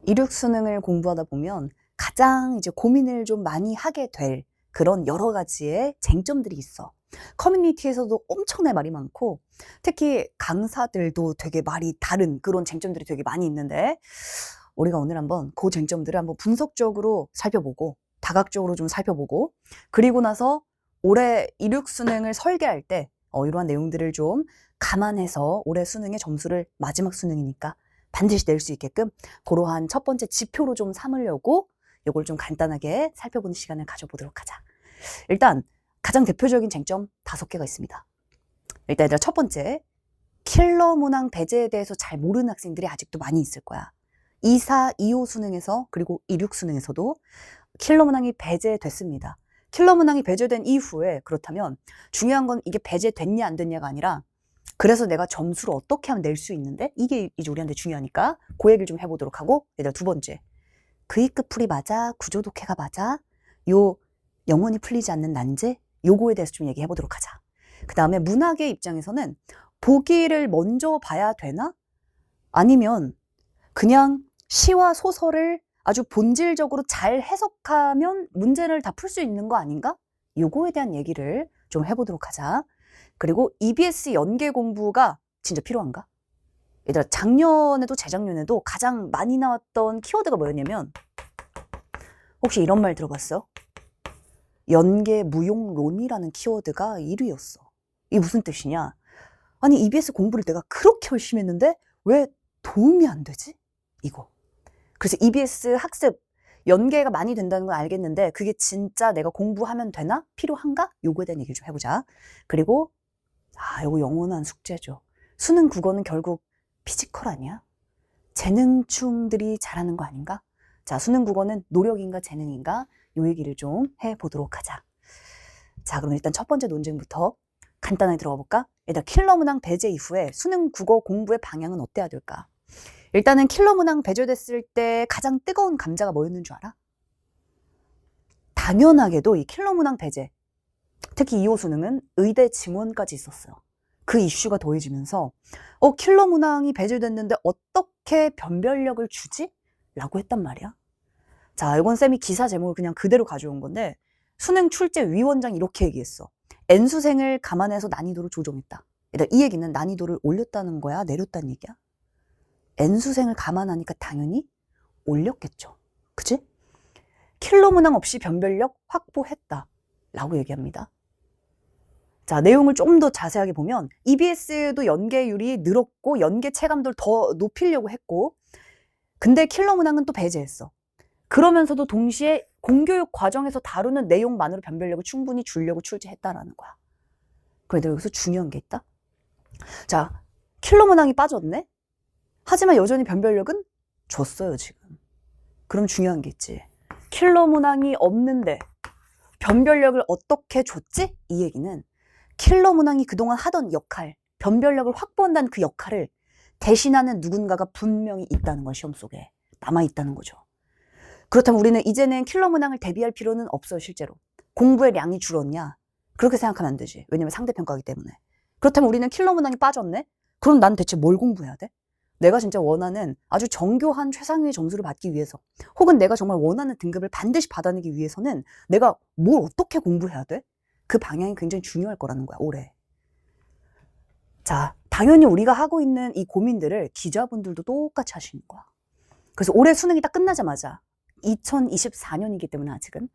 이륙 수능을 공부하다 보면 가장 이제 고민을 좀 많이 하게 될 그런 여러 가지의 쟁점들이 있어. 커뮤니티에서도 엄청나게 말이 많고, 특히 강사들도 되게 말이 다른 그런 쟁점들이 되게 많이 있는데, 우리가 오늘 한번 그 쟁점들을 한번 분석적으로 살펴보고, 다각적으로 좀 살펴보고, 그리고 나서 올해 이륙 수능을 설계할 때 이러한 내용들을 좀 감안해서 올해 수능의 점수를 마지막 수능이니까 반드시 낼 수 있게끔 그러한 첫 번째 지표로 좀 삼으려고 이걸 좀 간단하게 살펴보는 시간을 가져보도록 하자. 일단 가장 대표적인 쟁점 5개가 있습니다. 일단 얘들아, 첫 번째, 킬러 문항 배제에 대해서 잘 모르는 학생들이 아직도 많이 있을 거야. 2, 4, 2호 수능에서 그리고 2, 6 수능에서도 킬러 문항이 배제됐습니다. 킬러 문항이 배제된 이후에 그렇다면 중요한 건 이게 배제됐냐 안 됐냐가 아니라, 그래서 내가 점수를 어떻게 하면 낼 수 있는데, 이게 이제 우리한테 중요하니까 그 얘기를 좀 해보도록 하고, 얘들아, 두 번째, V급 풀이 맞아? 구조 독해가 맞아? 요 영원히 풀리지 않는 난제? 요거에 대해서 좀 얘기해보도록 하자. 그 다음에 문학의 입장에서는 보기를 먼저 봐야 되나? 아니면 그냥 시와 소설을 아주 본질적으로 잘 해석하면 문제를 다 풀 수 있는 거 아닌가? 요거에 대한 얘기를 좀 해보도록 하자. 그리고 EBS 연계 공부가 진짜 필요한가? 얘들아, 작년에도 재작년에도 가장 많이 나왔던 키워드가 뭐였냐면, 혹시 이런 말 들어봤어? 연계 무용론이라는 키워드가 1위였어. 이게 무슨 뜻이냐? 아니, EBS 공부를 내가 그렇게 열심히 했는데 왜 도움이 안 되지? 이거. 그래서 EBS 학습 연계가 많이 된다는 건 알겠는데, 그게 진짜 내가 공부하면 되나? 필요한가? 요거에 대한 얘기를 좀 해보자. 그리고 요거 영원한 숙제죠. 수능 국어는 결국 피지컬 아니야? 재능충들이 잘하는 거 아닌가? 자, 수능 국어는 노력인가 재능인가? 요 얘기를 좀 해보도록 하자. 자, 그럼 일단 첫 번째 논쟁부터 간단하게 들어가 볼까? 일단 킬러 문항 배제 이후에 수능 국어 공부의 방향은 어때야 될까? 일단은 킬러 문항 배제됐을 때 가장 뜨거운 감자가 뭐였는 줄 알아? 당연하게도 이 킬러 문항 배제, 특히 2호 수능은 의대 증원까지 있었어요. 그 이슈가 더해지면서 킬러 문항이 배제됐는데 어떻게 변별력을 주지? 라고 했단 말이야. 자, 이건 쌤이 기사 제목을 그냥 그대로 가져온 건데, 수능 출제 위원장이 이렇게 얘기했어. N수생을 감안해서 난이도를 조정했다. 이 얘기는 난이도를 올렸다는 거야? 내렸다는 얘기야? N수생을 감안하니까 당연히 올렸겠죠. 그치? 킬러 문항 없이 변별력 확보했다. 라고 얘기합니다. 자, 내용을 좀 더 자세하게 보면 EBS도 연계율이 늘었고 연계 체감도를 더 높이려고 했고, 근데 킬러 문항은 또 배제했어. 그러면서도 동시에 공교육 과정에서 다루는 내용만으로 변별력을 충분히 주려고 출제했다라는 거야. 그런데 여기서 중요한 게 있다. 자, 킬러 문항이 빠졌네? 하지만 여전히 변별력은 줬어요, 지금. 그럼 중요한 게 있지. 킬러 문항이 없는데 변별력을 어떻게 줬지? 이 얘기는 킬러 문항이 그동안 하던 역할, 변별력을 확보한다는 그 역할을 대신하는 누군가가 분명히 있다는 걸, 시험 속에 남아있다는 거죠. 그렇다면 우리는 이제는 킬러 문항을 대비할 필요는 없어요, 실제로. 공부의 량이 줄었냐? 그렇게 생각하면 안 되지. 왜냐면 상대평가이기 때문에. 그렇다면 우리는 킬러 문항이 빠졌네? 그럼 난 대체 뭘 공부해야 돼? 내가 진짜 원하는 아주 정교한 최상위의 점수를 받기 위해서, 혹은 내가 정말 원하는 등급을 반드시 받아내기 위해서는 내가 뭘 어떻게 공부해야 돼? 그 방향이 굉장히 중요할 거라는 거야, 올해. 자, 당연히 우리가 하고 있는 이 고민들을 기자분들도 똑같이 하시는 거야. 그래서 올해 수능이 딱 끝나자마자, 2024년이기 때문에 아직은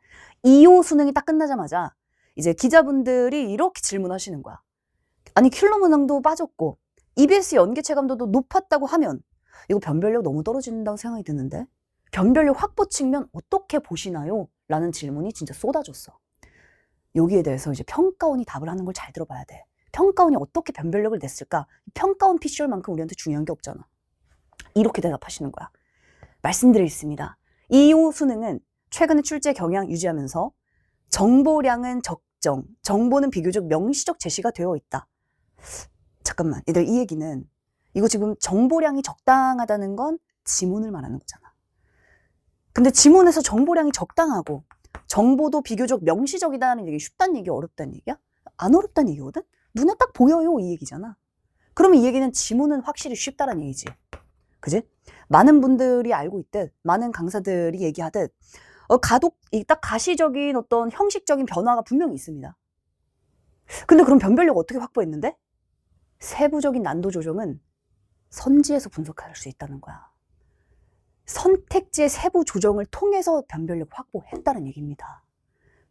2호 수능이 딱 끝나자마자 이제 기자분들이 이렇게 질문하시는 거야. 아니, 킬러 문항도 빠졌고 EBS 연계 체감도도 높았다고 하면 이거 변별력 너무 떨어진다고 생각이 드는데 변별력 확보 측면 어떻게 보시나요? 라는 질문이 진짜 쏟아졌어. 여기에 대해서 이제 평가원이 답을 하는 걸 잘 들어봐야 돼. 평가원이 어떻게 변별력을 냈을까? 평가원 피셜만큼 우리한테 중요한 게 없잖아. 이렇게 대답하시는 거야. 말씀드리겠습니다. 2호 수능은 최근에 출제 경향 유지하면서 정보량은 적정, 정보는 비교적 명시적 제시가 되어 있다. 잠깐만, 얘들 이 얘기는, 이거 지금 정보량이 적당하다는 건 지문을 말하는 거잖아. 근데 지문에서 정보량이 적당하고 정보도 비교적 명시적이다는 얘기, 쉽다는 얘기, 어렵다는 얘기야? 안 어렵다는 얘기거든? 눈에 딱 보여요, 이 얘기잖아. 그러면 이 얘기는 지문은 확실히 쉽다는 얘기지. 그지? 많은 분들이 알고 있듯, 많은 강사들이 얘기하듯, 딱 가시적인 어떤 형식적인 변화가 분명히 있습니다. 근데 그럼 변별력 어떻게 확보했는데? 세부적인 난도 조정은 선지에서 분석할 수 있다는 거야. 선택지의 세부 조정을 통해서 변별력 확보했다는 얘기입니다.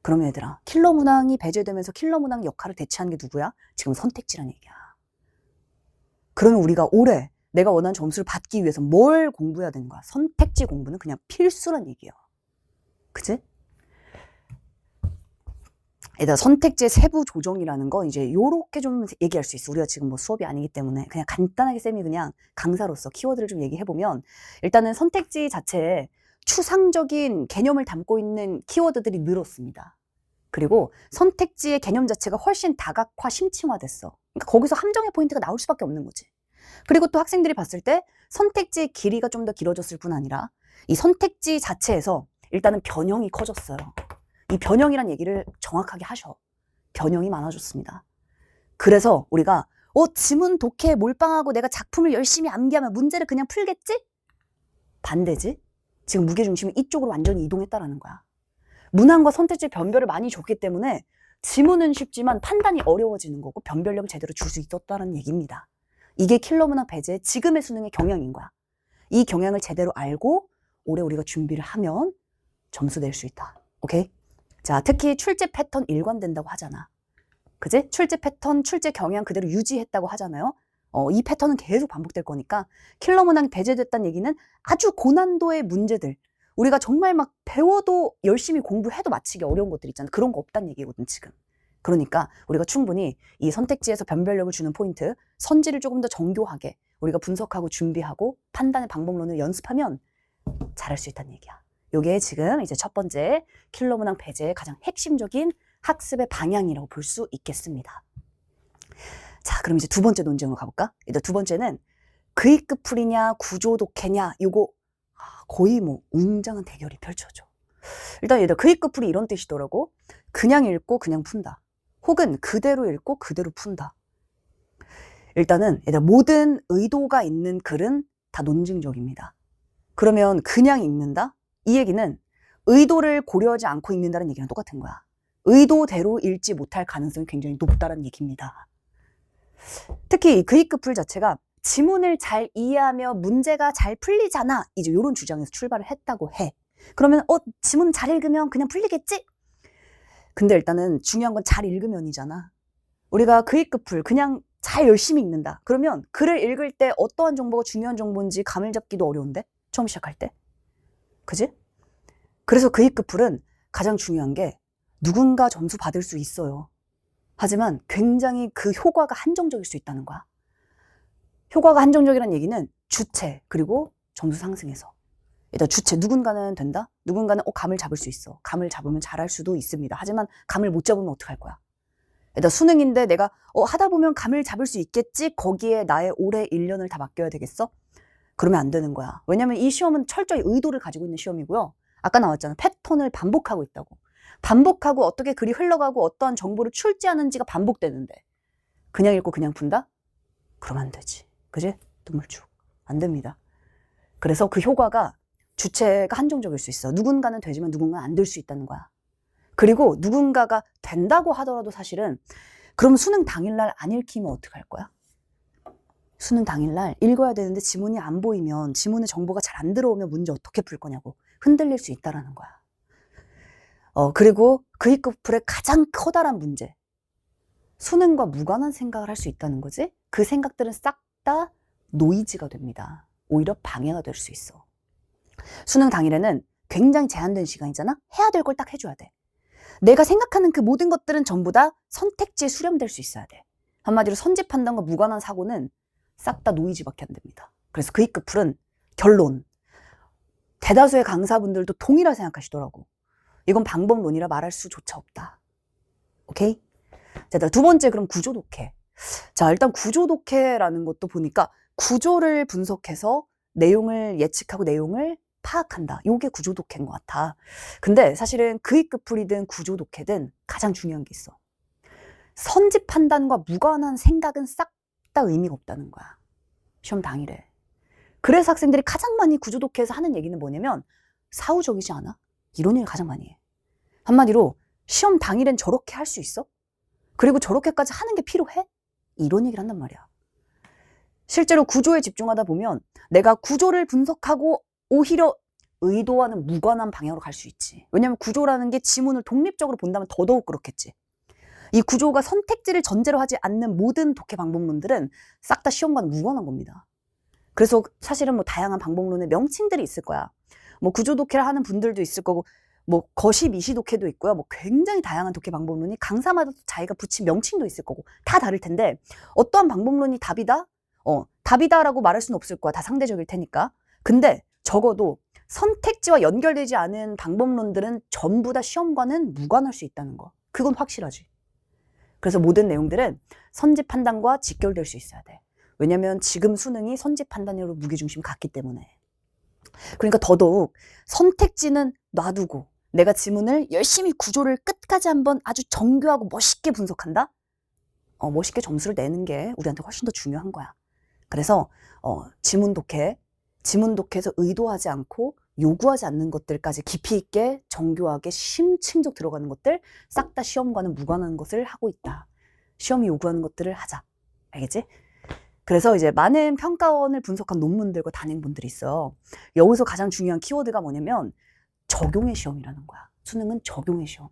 그러면 얘들아, 킬러 문항이 배제되면서 킬러 문항 역할을 대체하는 게 누구야? 지금 선택지란 얘기야. 그러면 우리가 올해 내가 원하는 점수를 받기 위해서 뭘 공부해야 되는 거야? 선택지 공부는 그냥 필수란 얘기야. 그치? 얘들아, 선택지의 세부 조정이라는 건 이제 요렇게 좀 얘기할 수 있어. 우리가 지금 뭐 수업이 아니기 때문에 그냥 간단하게 쌤이 그냥 강사로서 키워드를 좀 얘기해보면, 일단은 선택지 자체에 추상적인 개념을 담고 있는 키워드들이 늘었습니다. 그리고 선택지의 개념 자체가 훨씬 다각화, 심층화됐어. 그러니까 거기서 함정의 포인트가 나올 수밖에 없는 거지. 그리고 또 학생들이 봤을 때 선택지의 길이가 좀 더 길어졌을 뿐 아니라 이 선택지 자체에서 일단은 변형이 커졌어요. 이 변형이란 얘기를 정확하게 하셔. 변형이 많아졌습니다. 그래서 우리가 지문 독해에 몰빵하고 내가 작품을 열심히 암기하면 문제를 그냥 풀겠지? 반대지? 지금 무게중심이 이쪽으로 완전히 이동했다라는 거야. 문항과 선택지 변별을 많이 줬기 때문에 지문은 쉽지만 판단이 어려워지는 거고 변별력을 제대로 줄 수 있었다는 얘기입니다. 이게 킬러 문항 배제의 지금의 수능의 경향인 거야. 이 경향을 제대로 알고 올해 우리가 준비를 하면 점수 낼 수 있다. 오케이? 자, 특히 출제 패턴 일관된다고 하잖아. 그지? 출제 패턴, 출제 경향 그대로 유지했다고 하잖아요. 이 패턴은 계속 반복될 거니까 킬러 문항이 배제됐다는 얘기는 아주 고난도의 문제들, 우리가 정말 막 배워도 열심히 공부해도 맞히기 어려운 것들 있잖아. 그런 거 없다는 얘기거든, 지금. 그러니까 우리가 충분히 이 선택지에서 변별력을 주는 포인트, 선지를 조금 더 정교하게 우리가 분석하고 준비하고 판단의 방법론을 연습하면 잘할 수 있다는 얘기야. 요게 지금 이제 첫 번째 킬러 문항 배제의 가장 핵심적인 학습의 방향이라고 볼 수 있겠습니다. 자, 그럼 이제 두 번째 논쟁으로 가볼까? 일단 두 번째는 그입급 풀이냐 구조 독해냐, 요거 거의 뭐 웅장한 대결이 펼쳐져. 일단 얘들 그입급 풀이 이런 뜻이더라고. 그냥 읽고 그냥 푼다. 혹은 그대로 읽고 그대로 푼다. 일단은 얘들 모든 의도가 있는 글은 다 논증적입니다. 그러면 그냥 읽는다? 이 얘기는 의도를 고려하지 않고 읽는다는 얘기랑 똑같은 거야. 의도대로 읽지 못할 가능성이 굉장히 높다는 얘기입니다. 특히 그입급 풀 자체가 지문을 잘 이해하며 문제가 잘 풀리잖아, 이제 이런 주장에서 출발을 했다고 해. 그러면 지문 잘 읽으면 그냥 풀리겠지? 근데 일단은 중요한 건 잘 읽으면이잖아. 우리가 그입급 풀 그냥 잘 열심히 읽는다. 그러면 글을 읽을 때 어떠한 정보가 중요한 정보인지 감을 잡기도 어려운데? 처음 시작할 때? 그지? 그래서 그입급 풀은 가장 중요한 게 누군가 점수 받을 수 있어요. 하지만 굉장히 그 효과가 한정적일 수 있다는 거야. 효과가 한정적이라는 얘기는 주체 그리고 점수 상승해서. 일단 주체, 누군가는 된다? 누군가는 감을 잡을 수 있어. 감을 잡으면 잘할 수도 있습니다. 하지만 감을 못 잡으면 어떡할 거야? 일단 수능인데 내가 하다 보면 감을 잡을 수 있겠지? 거기에 나의 올해 1년을 다 맡겨야 되겠어? 그러면 안 되는 거야. 왜냐면 이 시험은 철저히 의도를 가지고 있는 시험이고요. 아까 나왔잖아. 패턴을 반복하고 있다고. 반복하고 어떻게 글이 흘러가고 어떠한 정보를 출제하는지가 반복되는데 그냥 읽고 그냥 푼다? 그러면 안 되지. 그지? 눈물쭉. 안 됩니다. 그래서 그 효과가 주체가 한정적일 수 있어. 누군가는 되지만 누군가는 안 될 수 있다는 거야. 그리고 누군가가 된다고 하더라도 사실은 그럼 수능 당일날 안 읽히면 어떡할 거야? 수능 당일날 읽어야 되는데 지문이 안 보이면, 지문의 정보가 잘 안 들어오면 문제 어떻게 풀 거냐고 흔들릴 수 있다라는 거야. 그리고 그입급 풀의 가장 커다란 문제, 수능과 무관한 생각을 할 수 있다는 거지. 그 생각들은 싹 다 노이즈가 됩니다. 오히려 방해가 될 수 있어. 수능 당일에는 굉장히 제한된 시간이잖아. 해야 될 걸 딱 해줘야 돼. 내가 생각하는 그 모든 것들은 전부 다 선택지에 수렴될 수 있어야 돼. 한마디로 선지 판단과 무관한 사고는 싹 다 노이즈밖에 안 됩니다. 그래서 그입급 풀은 결론, 대다수의 강사분들도 동일하게 생각하시더라고. 이건 방법론이라 말할 수조차 없다. 오케이? 자, 두 번째, 그럼 구조 독해. 자, 일단 구조 독해라는 것도 보니까 구조를 분석해서 내용을 예측하고 내용을 파악한다. 요게 구조 독해인 것 같아. 근데 사실은 그입급 풀이든 구조 독해든 가장 중요한 게 있어. 선지 판단과 무관한 생각은 싹 다 의미가 없다는 거야. 시험 당일에. 그래서 학생들이 가장 많이 구조독해에서 하는 얘기는 뭐냐면 사후적이지 않아? 이런 얘기를 가장 많이 해. 한마디로 시험 당일엔 저렇게 할 수 있어? 그리고 저렇게까지 하는 게 필요해? 이런 얘기를 한단 말이야. 실제로 구조에 집중하다 보면 내가 구조를 분석하고 오히려 의도와는 무관한 방향으로 갈 수 있지. 왜냐면 구조라는 게 지문을 독립적으로 본다면 더더욱 그렇겠지. 이 구조가 선택지를 전제로 하지 않는 모든 독해 방법론들은 싹 다 시험과는 무관한 겁니다. 그래서 사실은 뭐 다양한 방법론의 명칭들이 있을 거야. 뭐 구조 독해를 하는 분들도 있을 거고, 뭐 거시 미시 독해도 있고요. 뭐 굉장히 다양한 독해 방법론이 강사마다 자기가 붙인 명칭도 있을 거고 다 다를 텐데 어떠한 방법론이 답이다? 답이다라고 말할 수는 없을 거야. 다 상대적일 테니까. 근데 적어도 선택지와 연결되지 않은 방법론들은 전부 다 시험과는 무관할 수 있다는 거. 그건 확실하지. 그래서 모든 내용들은 선지 판단과 직결될 수 있어야 돼. 왜냐면 지금 수능이 선지 판단으로 무게중심 갔기 때문에. 그러니까 더더욱 선택지는 놔두고 내가 지문을 열심히 구조를 끝까지 한번 아주 정교하고 멋있게 분석한다? 멋있게 점수를 내는 게 우리한테 훨씬 더 중요한 거야. 그래서 지문 독해에서 의도하지 않고 요구하지 않는 것들까지 깊이 있게 정교하게 심층적 들어가는 것들 싹 다 시험과는 무관한 것을 하고 있다. 시험이 요구하는 것들을 하자. 알겠지? 그래서 이제 많은 평가원을 분석한 논문들과 단행본들이 있어. 여기서 가장 중요한 키워드가 뭐냐면 적용의 시험이라는 거야. 수능은 적용의 시험.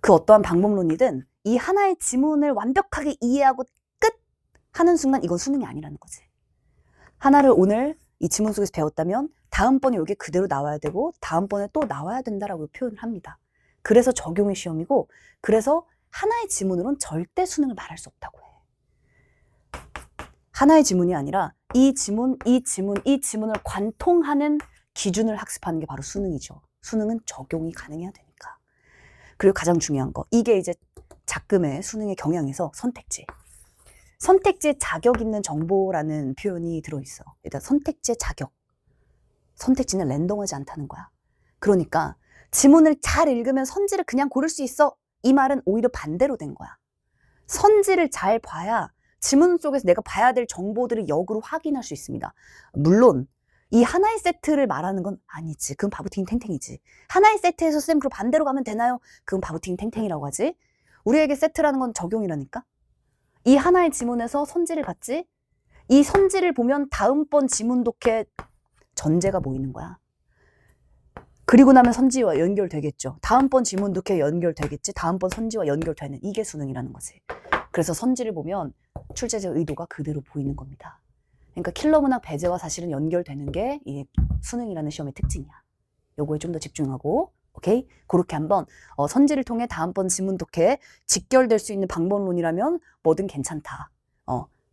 그 어떠한 방법론이든 이 하나의 지문을 완벽하게 이해하고 끝 하는 순간 이건 수능이 아니라는 거지. 하나를 오늘 이 지문 속에서 배웠다면 다음번에 여기 그대로 나와야 되고 다음번에 또 나와야 된다라고 표현을 합니다. 그래서 적용의 시험이고 그래서 하나의 지문으로는 절대 수능을 말할 수 없다고 해. 하나의 지문이 아니라 이 지문을 관통하는 기준을 학습하는 게 바로 수능이죠. 수능은 적용이 가능해야 되니까. 그리고 가장 중요한 거, 이게 이제 작금의 수능의 경향에서 선택지. 선택지에 자격 있는 정보라는 표현이 들어있어. 일단 선택지의 자격. 선택지는 랜덤하지 않다는 거야. 그러니까 지문을 잘 읽으면 선지를 그냥 고를 수 있어. 이 말은 오히려 반대로 된 거야. 선지를 잘 봐야 지문 속에서 내가 봐야 될 정보들을 역으로 확인할 수 있습니다. 물론 이 하나의 세트를 말하는 건 아니지. 그건 바보팅 탱탱이지. 하나의 세트에서 쌤 그럼 반대로 가면 되나요? 그건 바보팅 탱탱이라고 하지. 우리에게 세트라는 건 적용이라니까. 이 하나의 지문에서 선지를 봤지? 이 선지를 보면 다음번 지문 독해 전제가 보이는 거야. 그리고 나면 선지와 연결되겠죠. 다음번 지문 독해 연결되겠지. 다음번 선지와 연결되는 이게 수능이라는 거지. 그래서 선지를 보면 출제자의 의도가 그대로 보이는 겁니다. 그러니까 킬러 문학 배제와 사실은 연결되는 게 이 수능이라는 시험의 특징이야. 요거에 좀 더 집중하고, 오케이? 그렇게 한번 선지를 통해 다음번 지문 독해에 직결될 수 있는 방법론이라면 뭐든 괜찮다.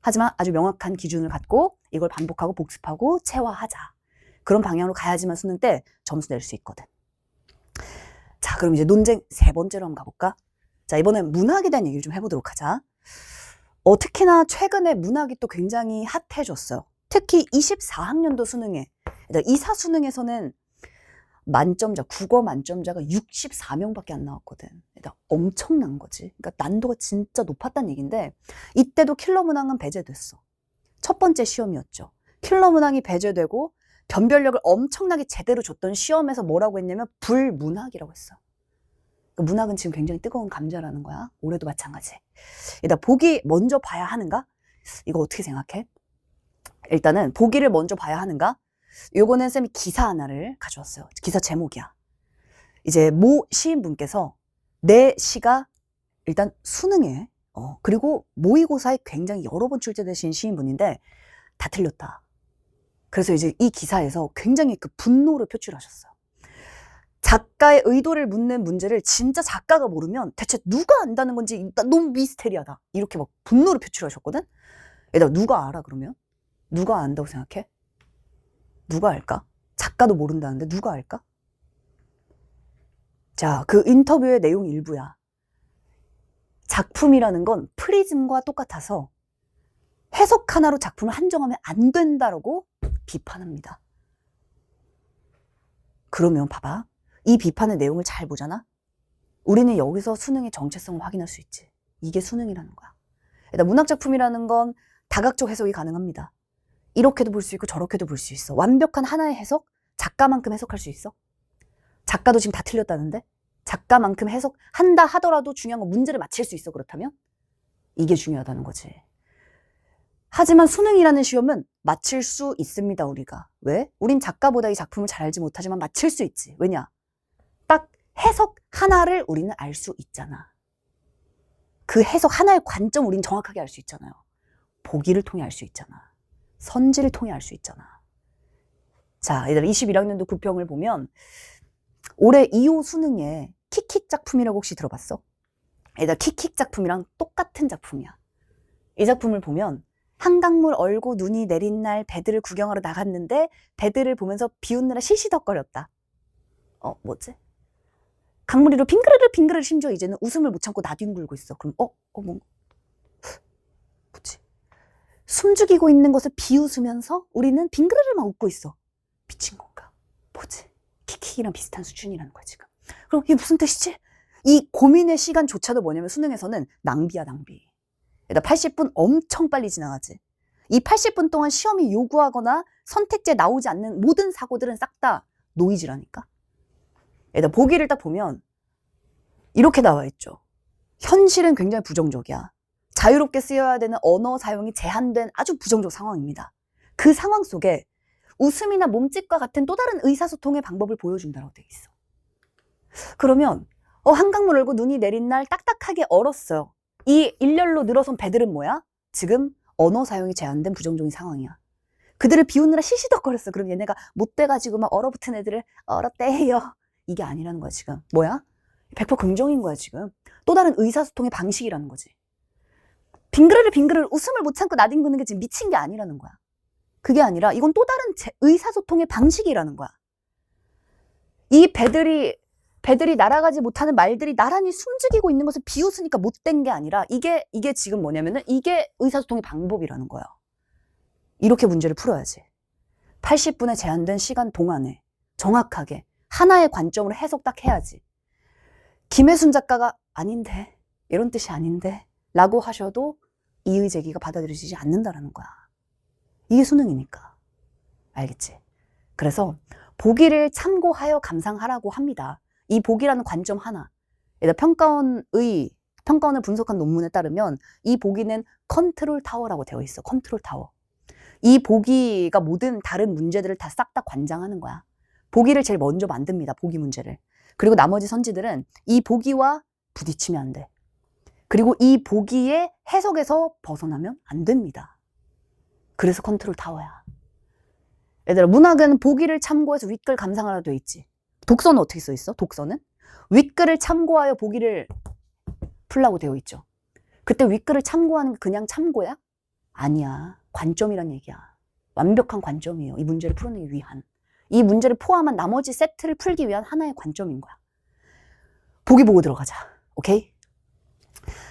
하지만 아주 명확한 기준을 갖고 이걸 반복하고 복습하고 체화하자. 그런 방향으로 가야지만 수능 때 점수 낼 수 있거든. 자, 그럼 이제 논쟁 세 번째로 한번 가볼까? 자, 이번엔 문학에 대한 얘기를 좀 해보도록 하자. 특히나 최근에 문학이 또 굉장히 핫해졌어요. 특히 24학년도 수능에, 이사 수능에서는 만점자, 국어 만점자가 64명밖에 안 나왔거든. 엄청난 거지. 그러니까 난도가 진짜 높았다는 얘기인데 이때도 킬러 문항은 배제됐어. 첫 번째 시험이었죠. 킬러 문항이 배제되고 변별력을 엄청나게 제대로 줬던 시험에서 뭐라고 했냐면 불문학이라고 했어. 문학은 지금 굉장히 뜨거운 감자라는 거야. 올해도 마찬가지. 일단 보기 먼저 봐야 하는가? 이거 어떻게 생각해? 일단은 보기를 먼저 봐야 하는가? 요거는 쌤이 기사 하나를 가져왔어요. 기사 제목이야. 이제 모 시인분께서 내 시가 일단 수능에 그리고 모의고사에 굉장히 여러 번 출제되신 시인분인데 다 틀렸다. 그래서 이제 이 기사에서 굉장히 그 분노를 표출하셨어요. 작가의 의도를 묻는 문제를 진짜 작가가 모르면 대체 누가 안다는 건지 너무 미스테리하다. 이렇게 막 분노를 표출하셨거든? 얘들아, 누가 알아 그러면? 누가 안다고 생각해? 누가 알까? 작가도 모른다는데 누가 알까? 자, 그 인터뷰의 내용 일부야. 작품이라는 건 프리즘과 똑같아서 해석 하나로 작품을 한정하면 안 된다라고 비판합니다. 그러면 봐봐. 이 비판의 내용을 잘 보잖아? 우리는 여기서 수능의 정체성을 확인할 수 있지. 이게 수능이라는 거야. 일단 문학작품이라는 건 다각적 해석이 가능합니다. 이렇게도 볼 수 있고 저렇게도 볼 수 있어. 완벽한 하나의 해석? 작가만큼 해석할 수 있어? 작가도 지금 다 틀렸다는데? 작가만큼 해석한다 하더라도 중요한 건 문제를 맞힐 수 있어. 그렇다면? 이게 중요하다는 거지. 하지만 수능이라는 시험은 맞힐 수 있습니다. 우리가. 왜? 우린 작가보다 이 작품을 잘 알지 못하지만 맞힐 수 있지. 왜냐? 딱 해석 하나를 우리는 알 수 있잖아. 그 해석 하나의 관점 우린 정확하게 알 수 있잖아요. 보기를 통해 알 수 있잖아. 선지를 통해 알 수 있잖아. 자, 얘들아 21학년도 구평을 보면 올해 2호 수능에 킥킥 작품이라고 혹시 들어봤어? 얘들아 킥킥 작품이랑 똑같은 작품이야. 이 작품을 보면 한강물 얼고 눈이 내린 날 배들을 구경하러 나갔는데 배들을 보면서 비웃느라 시시덕거렸다. 뭐지? 강물이로 빙그르르 심지어 이제는 웃음을 못 참고 나뒹굴고 있어. 그럼 뭐지? 숨죽이고 있는 것을 비웃으면서 우리는 빙그르르 막 웃고 있어. 미친 건가? 뭐지? 킥킥이랑 비슷한 수준이라는 거야 지금. 그럼 이게 무슨 뜻이지? 이 고민의 시간조차도 뭐냐면 수능에서는 낭비야 낭비. 80분 엄청 빨리 지나가지. 이 80분 동안 시험이 요구하거나 선택지에 나오지 않는 모든 사고들은 싹 다 노이즈라니까. 보기를 딱 보면 이렇게 나와 있죠. 현실은 굉장히 부정적이야. 자유롭게 쓰여야 되는 언어 사용이 제한된 아주 부정적 상황입니다. 그 상황 속에 웃음이나 몸짓과 같은 또 다른 의사소통의 방법을 보여준다고 돼 있어. 그러면 한강물 얼고 눈이 내린 날 딱딱하게 얼었어요. 이 일렬로 늘어선 배들은 뭐야? 지금 언어 사용이 제한된 부정적인 상황이야. 그들을 비웃느라 시시덕거렸어. 그럼 얘네가 못돼가지고 막 얼어붙은 애들을 얼었대요. 이게 아니라는 거야 지금. 뭐야? 100% 긍정인 거야 지금. 또 다른 의사소통의 방식이라는 거지. 빙그르르 웃음을 못 참고 나뒹구는 게 지금 미친 게 아니라는 거야. 그게 아니라 이건 또 다른 의사소통의 방식이라는 거야. 이 배들이 날아가지 못하는 말들이 나란히 숨죽이고 있는 것을 비웃으니까 못된 게 아니라 이게 지금 뭐냐면은 이게 의사소통의 방법이라는 거야. 이렇게 문제를 풀어야지. 80분의 제한된 시간 동안에 정확하게 하나의 관점으로 해석 딱 해야지. 김혜순 작가가 아닌데 이런 뜻이 아닌데 라고 하셔도 이의 제기가 받아들여지지 않는다라는 거야. 이게 수능이니까. 알겠지? 그래서 보기를 참고하여 감상하라고 합니다. 이 보기라는 관점 하나. 평가원을 분석한 논문에 따르면 이 보기는 컨트롤 타워라고 되어 있어. 컨트롤 타워. 이 보기가 모든 다른 문제들을 다 싹 다 관장하는 거야. 보기를 제일 먼저 만듭니다. 보기 문제를. 그리고 나머지 선지들은 이 보기와 부딪히면 안 돼. 그리고 이 보기의 해석에서 벗어나면 안 됩니다. 그래서 컨트롤 타워야. 얘들아 문학은 보기를 참고해서 윗글 감상하라 돼 있지. 독서는 어떻게 써 있어? 독서는 윗글을 참고하여 보기를 풀라고 되어 있죠. 그때 윗글을 참고하는 게 그냥 참고야? 아니야. 관점이란 얘기야. 완벽한 관점이에요. 이 문제를 풀어내기 위한. 이 문제를 포함한 나머지 세트를 풀기 위한 하나의 관점인 거야. 보기 보고 들어가자. 오케이?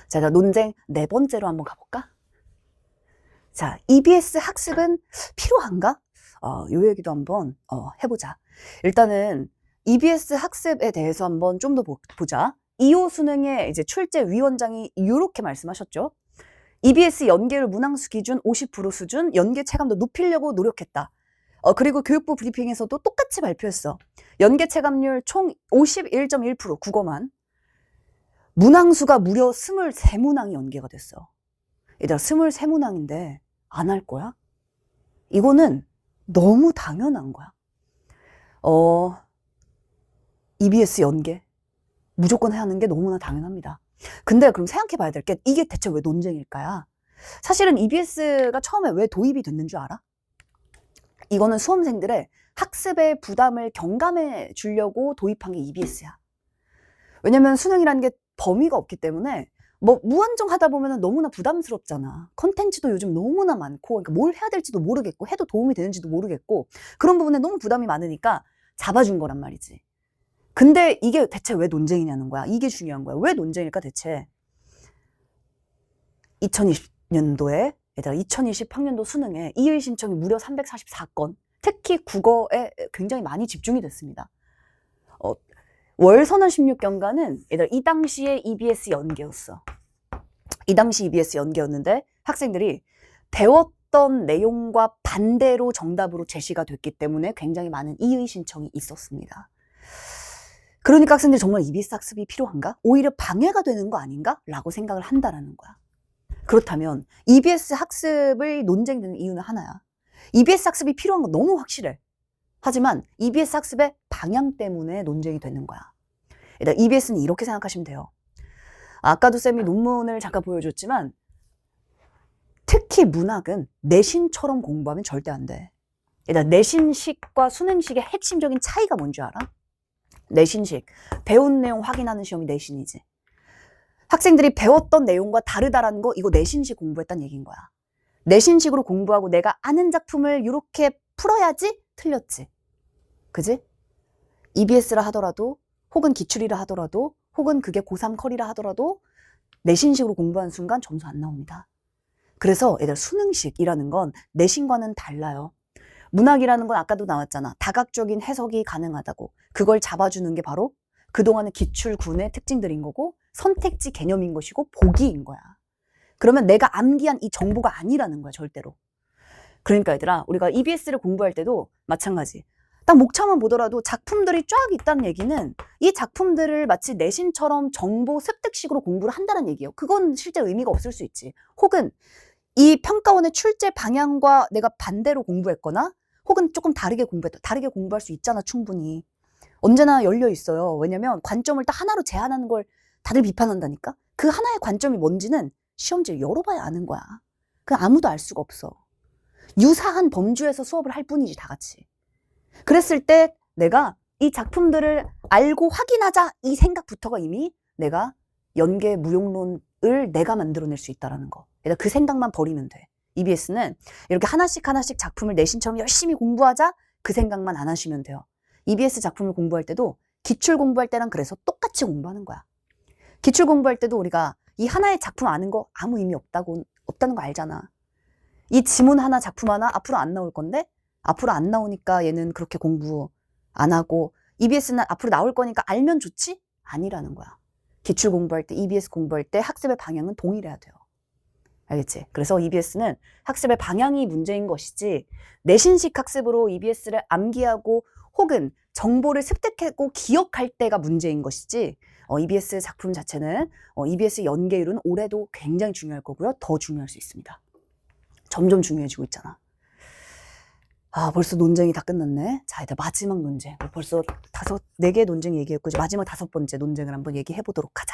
자, 논쟁 4번째로 한번 가볼까? 자, EBS 학습은 필요한가? 요 얘기도 한번 해보자. 일단은 EBS 학습에 대해서 한번 좀 더 보자. 2호 수능의 이제 출제 위원장이 이렇게 말씀하셨죠. EBS 연계율 문항수 기준 50% 수준, 연계 체감도 높이려고 노력했다. 그리고 교육부 브리핑에서도 똑같이 발표했어. 연계 체감률 총 51.1% 국어만. 문항수가 무려 23문항이 연계가 됐어. 얘들아 23문항인데 안 할 거야? 이거는 너무 당연한 거야. EBS 연계 무조건 해야 하는 게 너무나 당연합니다. 근데 그럼 생각해 봐야 될 게 이게 대체 왜 논쟁일까요? 사실은 EBS가 처음에 왜 도입이 됐는 줄 알아? 이거는 수험생들의 학습의 부담을 경감해 주려고 도입한 게 EBS야. 왜냐면 수능이라는 게 범위가 없기 때문에 뭐 무한정 하다 보면 너무나 부담스럽잖아. 컨텐츠도 요즘 너무나 많고 그러니까 뭘 해야 될지도 모르겠고 해도 도움이 되는지도 모르겠고 그런 부분에 너무 부담이 많으니까 잡아준 거란 말이지. 근데 이게 대체 왜 논쟁이냐는 거야. 이게 중요한 거야. 왜 논쟁일까 대체. 2020년도에 얘들아 2020학년도 수능에 이의 신청이 무려 344건 특히 국어에 굉장히 많이 집중이 됐습니다. 월선언 16경과는 얘들아 이 당시에 EBS 연계였어. 이 당시 EBS 연계였는데 학생들이 배웠던 내용과 반대로 정답으로 제시가 됐기 때문에 굉장히 많은 이의 신청이 있었습니다. 그러니까 학생들이 정말 EBS 학습이 필요한가? 오히려 방해가 되는 거 아닌가? 라고 생각을 한다라는 거야. 그렇다면 EBS 학습을 논쟁되는 이유는 하나야. EBS 학습이 필요한 건 너무 확실해. 하지만 EBS 학습의 방향 때문에 논쟁이 되는 거야. 일단 EBS는 이렇게 생각하시면 돼요. 아까도 쌤이 논문을 잠깐 보여줬지만 특히 문학은 내신처럼 공부하면 절대 안 돼. 일단 내신식과 수능식의 핵심적인 차이가 뭔지 알아? 내신식, 배운 내용 확인하는 시험이 내신이지. 학생들이 배웠던 내용과 다르다라는 거 이거 내신식 공부했다는 얘기인 거야. 내신식으로 공부하고 내가 아는 작품을 이렇게 풀어야지 틀렸지. 그지? EBS라 하더라도 혹은 기출이라 하더라도 혹은 그게 고3 컬이라 하더라도 내신식으로 공부하는 순간 점수 안 나옵니다. 그래서 얘들 수능식이라는 건 내신과는 달라요. 문학이라는 건 아까도 나왔잖아. 다각적인 해석이 가능하다고. 그걸 잡아주는 게 바로 그동안의 기출군의 특징들인 거고 선택지 개념인 것이고 보기인 거야. 그러면 내가 암기한 이 정보가 아니라는 거야, 절대로. 그러니까 얘들아, 우리가 EBS를 공부할 때도 마찬가지. 딱 목차만 보더라도 작품들이 쫙 있다는 얘기는 이 작품들을 마치 내신처럼 정보 습득식으로 공부를 한다는 얘기예요. 그건 실제 의미가 없을 수 있지. 혹은 이 평가원의 출제 방향과 내가 반대로 공부했거나 혹은 조금 다르게 공부했다. 다르게 공부할 수 있잖아, 충분히. 언제나 열려 있어요. 왜냐면 관점을 딱 하나로 제한하는 걸 다들 비판한다니까. 그 하나의 관점이 뭔지는 시험지를 열어봐야 아는 거야. 그냥 아무도 알 수가 없어. 유사한 범주에서 수업을 할 뿐이지, 다 같이. 그랬을 때 내가 이 작품들을 알고 확인하자 이 생각부터가 이미 내가 연계 무용론을 내가 만들어낼 수 있다는 거. 그 생각만 버리면 돼. EBS는 이렇게 하나씩 작품을 내신처럼 열심히 공부하자 그 생각만 안 하시면 돼요. EBS 작품을 공부할 때도 기출 공부할 때랑 그래서 똑같이 공부하는 거야. 기출 공부할 때도 우리가 이 하나의 작품 아는 거 아무 의미 없다는 거 알잖아. 이 지문 하나 작품 하나 앞으로 안 나올 건데 앞으로 안 나오니까 얘는 그렇게 공부 안 하고 EBS는 앞으로 나올 거니까 알면 좋지? 아니라는 거야. 기출 공부할 때, EBS 공부할 때 학습의 방향은 동일해야 돼요. 알겠지? 그래서 EBS는 학습의 방향이 문제인 것이지 내신식 학습으로 EBS를 암기하고 혹은 정보를 습득하고 기억할 때가 문제인 것이지 EBS 작품 자체는 EBS 연계율은 올해도 굉장히 중요할 거고요. 더 중요할 수 있습니다. 점점 중요해지고 있잖아. 아, 벌써 논쟁이 다 끝났네. 자, 이제 마지막 논쟁. 벌써 4개 논쟁 얘기했고, 이제 마지막 5번째 논쟁을 한번 얘기해 보도록 하자.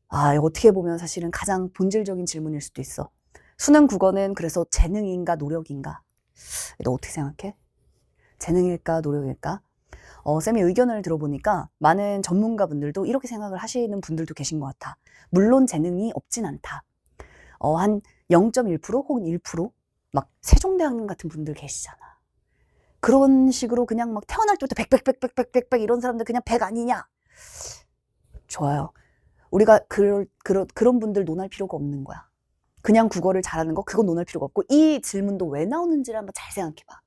아, 어떻게 보면 사실은 가장 본질적인 질문일 수도 있어. 수능 국어는 그래서 재능인가 노력인가? 너 어떻게 생각해? 재능일까 노력일까? 쌤이 의견을 들어보니까 많은 전문가분들도 이렇게 생각을 하시는 분들도 계신 것 같아. 물론 재능이 없진 않다. 한 0.1% 혹은 1%? 막 세종대왕님 같은 분들 계시잖아. 그런 식으로 그냥 막 태어날 때부터 100 이런 사람들 그냥 100 아니냐? 좋아요. 우리가 그런 분들 논할 필요가 없는 거야. 그냥 국어를 잘하는 거 그건 논할 필요가 없고 이 질문도 왜 나오는지를 한번 잘 생각해봐.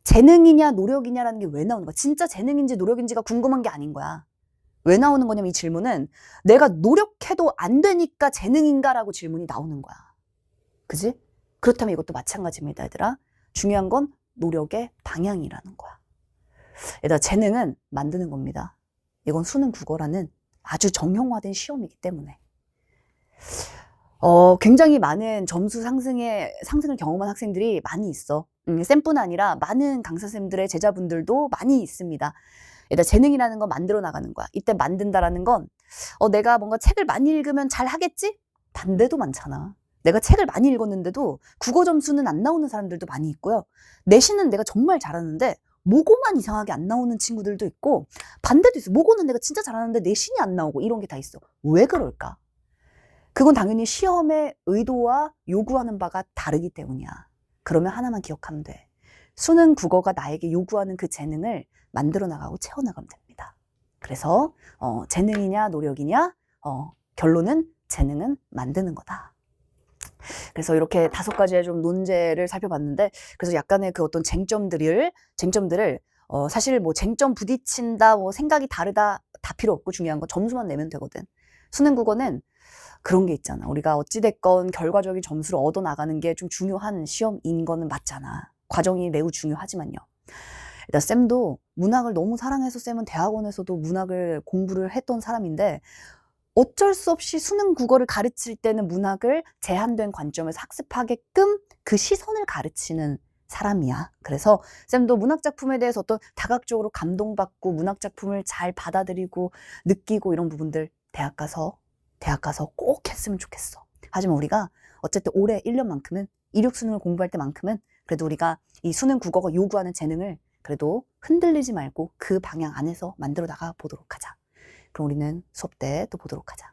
재능이냐 노력이냐라는 게 왜 나오는 거야. 진짜 재능인지 노력인지가 궁금한 게 아닌 거야. 왜 나오는 거냐면 이 질문은 내가 노력해도 안 되니까 재능인가라고 질문이 나오는 거야. 그지? 그렇다면 이것도 마찬가지입니다, 얘들아. 중요한 건 노력의 방향이라는 거야. 얘들아, 재능은 만드는 겁니다. 이건 수능 국어라는 아주 정형화된 시험이기 때문에. 굉장히 많은 점수 상승을 경험한 학생들이 많이 있어. 쌤뿐 아니라 많은 강사쌤들의 제자분들도 많이 있습니다. 얘들아, 재능이라는 건 만들어 나가는 거야. 이때 만든다라는 건 내가 뭔가 책을 많이 읽으면 잘 하겠지? 반대도 많잖아. 내가 책을 많이 읽었는데도 국어 점수는 안 나오는 사람들도 많이 있고요. 내신은 내가 정말 잘하는데 모고만 이상하게 안 나오는 친구들도 있고 반대도 있어. 모고는 내가 진짜 잘하는데 내신이 안 나오고 이런 게 다 있어. 왜 그럴까? 그건 당연히 시험의 의도와 요구하는 바가 다르기 때문이야. 그러면 하나만 기억하면 돼. 수능 국어가 나에게 요구하는 그 재능을 만들어 나가고 채워나가면 됩니다. 그래서 재능이냐 노력이냐 결론은 재능은 만드는 거다. 그래서 이렇게 5가지의 좀 논제를 살펴봤는데 그래서 약간의 그 어떤 쟁점들을 사실 뭐 쟁점 부딪힌다 뭐 생각이 다르다 다 필요 없고 중요한 건 점수만 내면 되거든. 수능 국어는 그런 게 있잖아. 우리가 어찌됐건 결과적인 점수를 얻어 나가는 게 좀 중요한 시험인 거는 맞잖아. 과정이 매우 중요하지만요. 일단 쌤도 문학을 너무 사랑해서 쌤은 대학원에서도 문학을 공부를 했던 사람인데 어쩔 수 없이 수능 국어를 가르칠 때는 문학을 제한된 관점에서 학습하게끔 그 시선을 가르치는 사람이야. 그래서 쌤도 문학 작품에 대해서 어떤 다각적으로 감동받고 문학 작품을 잘 받아들이고 느끼고 이런 부분들 대학 가서 꼭 했으면 좋겠어. 하지만 우리가 어쨌든 올해 1년만큼은 이력 수능을 공부할 때만큼은 그래도 우리가 이 수능 국어가 요구하는 재능을 그래도 흔들리지 말고 그 방향 안에서 만들어 나가 보도록 하자. 그럼 우리는 수업 때 또 보도록 하자.